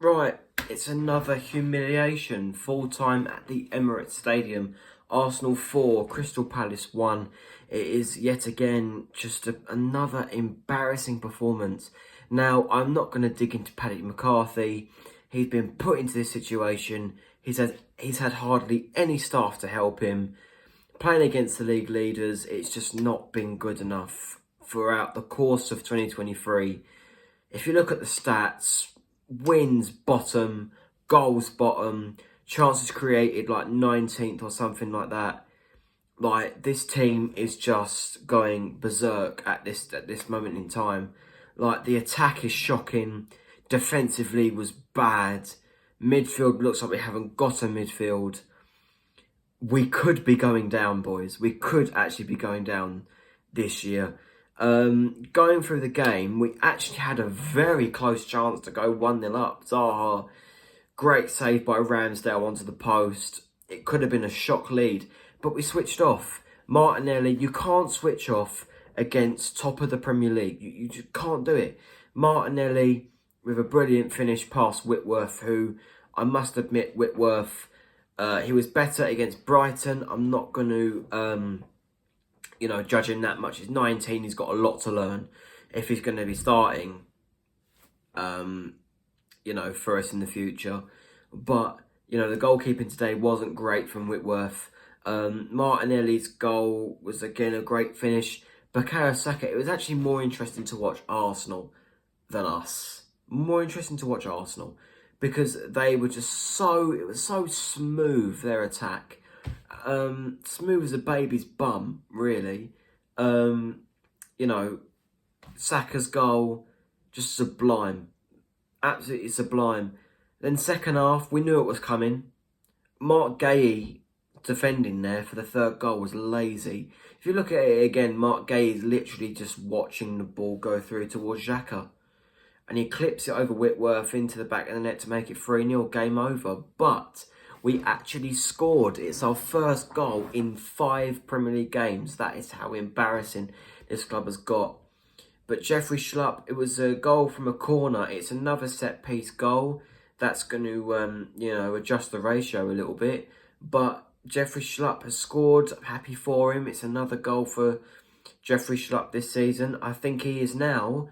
Right, it's another humiliation. Full time at the Emirates Stadium. Arsenal 4, Crystal Palace 1. It is yet again just another embarrassing performance. Now, I'm not going to dig into Paddy McCarthy. He's been put into this situation. He's had hardly any staff to help him. Playing against the league leaders, it's just not been good enough throughout the course of 2023. If you look at the stats, wins bottom, goals bottom, chances created like 19th or something like that. Like, this team is just going berserk at this moment in time. Like, the attack is shocking, defensively was bad, midfield looks like we haven't got a midfield. We could be going down, boys. We could actually be going down this year. Going through the game, we actually had a very close chance to go 1-0 up. Zaha, great save by Ramsdale onto the post. It could have been a shock lead, but we switched off. Martinelli, you can't switch off against top of the Premier League. You just can't do it. Martinelli with a brilliant finish past Whitworth, who I must admit, Whitworth, he was better against Brighton. I'm not going to judge him that much. He's 19, he's got a lot to learn if he's going to be starting, for us in the future. But, the goalkeeping today wasn't great from Whitworth. Martinelli's goal was, again, a great finish. Bukayo Saka, it was actually more interesting to watch Arsenal than us. More interesting to watch Arsenal. Because they were just it was so smooth, their attack. Smooth as a baby's bum, really. Saka's goal, just sublime. Absolutely sublime. Then second half, we knew it was coming. Mark Gay defending there for the third goal was lazy. If you look at it again, Mark Gay is literally just watching the ball go through towards Xhaka. And he clips it over Whitworth into the back of the net to make it 3-0, game over. But we actually scored. It's our first goal in 5 Premier League games. That is how embarrassing this club has got. But Jeffrey Schlupp, it was a goal from a corner. It's another set-piece goal. That's going to, adjust the ratio a little bit. But Jeffrey Schlupp has scored. I'm happy for him. It's another goal for Jeffrey Schlupp this season. I think he is now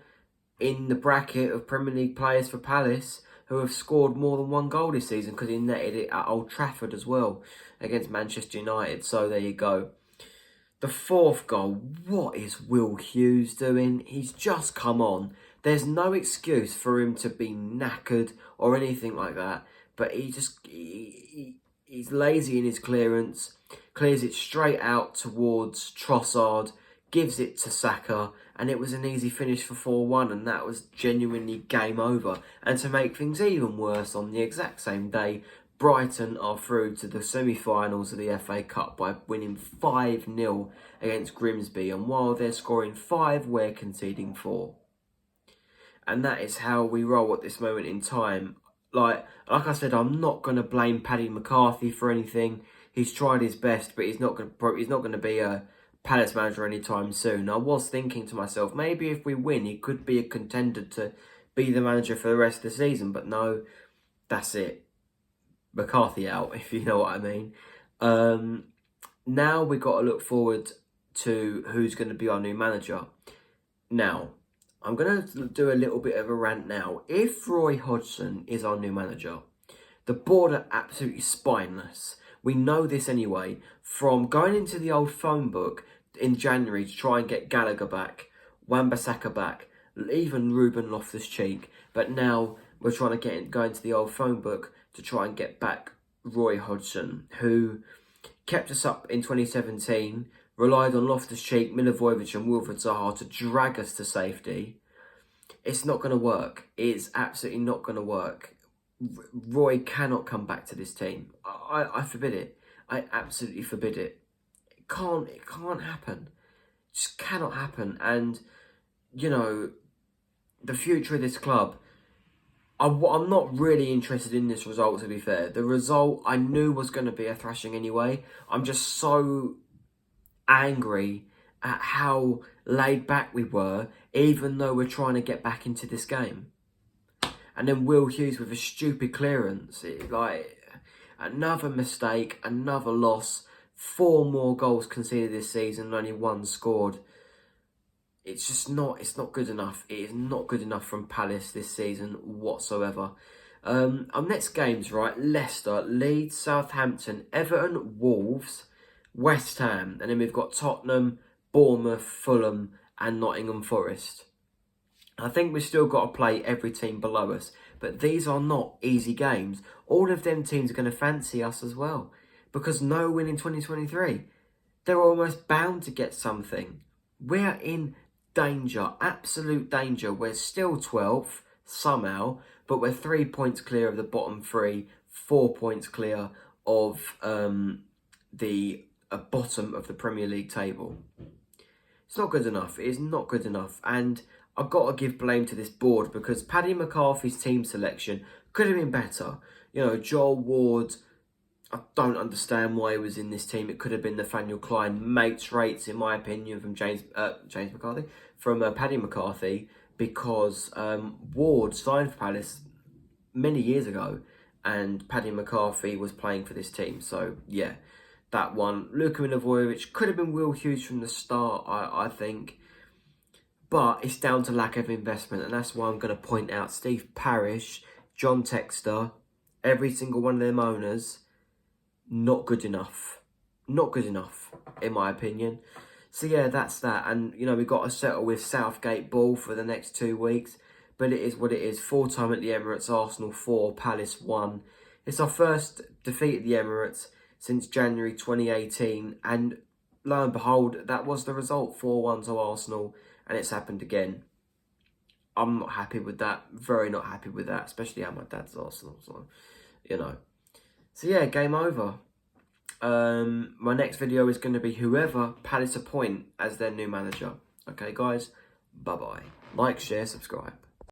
in the bracket of Premier League players for Palace who have scored more than 1 goal this season, because he netted it at Old Trafford as well against Manchester United. So there you go. The fourth goal, what is Will Hughes doing? He's just come on. There's no excuse for him to be knackered or anything like that. But he's lazy in his clearance, clears it straight out towards Trossard, gives it to Saka, and it was an easy finish for 4-1, and that was genuinely game over. And to make things even worse, on the exact same day, Brighton are through to the semi-finals of the FA Cup by winning 5-0 against Grimsby, and while they're scoring 5, we're conceding 4. And that is how we roll at this moment in time. Like I said, I'm not going to blame Paddy McCarthy for anything. He's tried his best, but he's not going to be a Palace manager anytime soon. I was thinking to myself, maybe if we win, he could be a contender to be the manager for the rest of the season. But no, that's it. McCarthy out, if you know what I mean. Now we've got to look forward to who's going to be our new manager. Now, I'm going to do a little bit of a rant now. If Roy Hodgson is our new manager, the board are absolutely spineless. We know this anyway, from going into the old phone book in January to try and get Gallagher back, Wan-Bissaka back, even Ruben Loftus-Cheek. But now we're trying to go into the old phone book to try and get back Roy Hodgson, who kept us up in 2017, relied on Loftus-Cheek, Milivojevic and Wilfried Zaha to drag us to safety. It's not going to work. It's absolutely not going to work. Roy cannot come back to this team. I forbid it. I absolutely forbid it. It can't happen. It just cannot happen. And, the future of this club, I'm not really interested in this result, to be fair. The result I knew was going to be a thrashing anyway. I'm just so angry at how laid back we were, even though we're trying to get back into this game. And then Will Hughes with a stupid clearance. Another mistake, another loss. 4 more goals conceded this season and only 1 scored. It's just not, it's not good enough. It is not good enough from Palace this season whatsoever. Our next games, right? Leicester, Leeds, Southampton, Everton, Wolves, West Ham. And then we've got Tottenham, Bournemouth, Fulham and Nottingham Forest. I think we've still got to play every team below us. But these are not easy games. All of them teams are going to fancy us as well. Because no win in 2023. They're almost bound to get something. We're in danger, absolute danger. We're still 12th somehow, but we're 3 points clear of the bottom 3, 4 points clear of the bottom of the Premier League table. It's not good enough. It is not good enough. And I've got to give blame to this board because Paddy McCarthy's team selection could have been better. You know, Joel Ward, I don't understand why he was in this team. It could have been Nathaniel Klein, mates rates, in my opinion, from Paddy McCarthy, because Ward signed for Palace many years ago, and Paddy McCarthy was playing for this team. So yeah, that one. Luka Milivojevic could have been Will Hughes from the start, I think. But it's down to lack of investment, and that's why I'm going to point out Steve Parish, John Textor, every single one of them owners. Not good enough. Not good enough, in my opinion. So yeah, that's that. And, you know, we've got to settle with Southgate Ball for the next 2 weeks. But it is what it is. 4 time at the Emirates, Arsenal 4, Palace 1. It's our first defeat at the Emirates since January 2018. And lo and behold, that was the result. 4-1 to Arsenal. And it's happened again. I'm not happy with that. Very not happy with that. Especially how my dad's Arsenal. So, you know. So yeah, game over. My next video is going to be whoever Palace appoint as their new manager. Okay, guys? Bye-bye. Like, share, subscribe.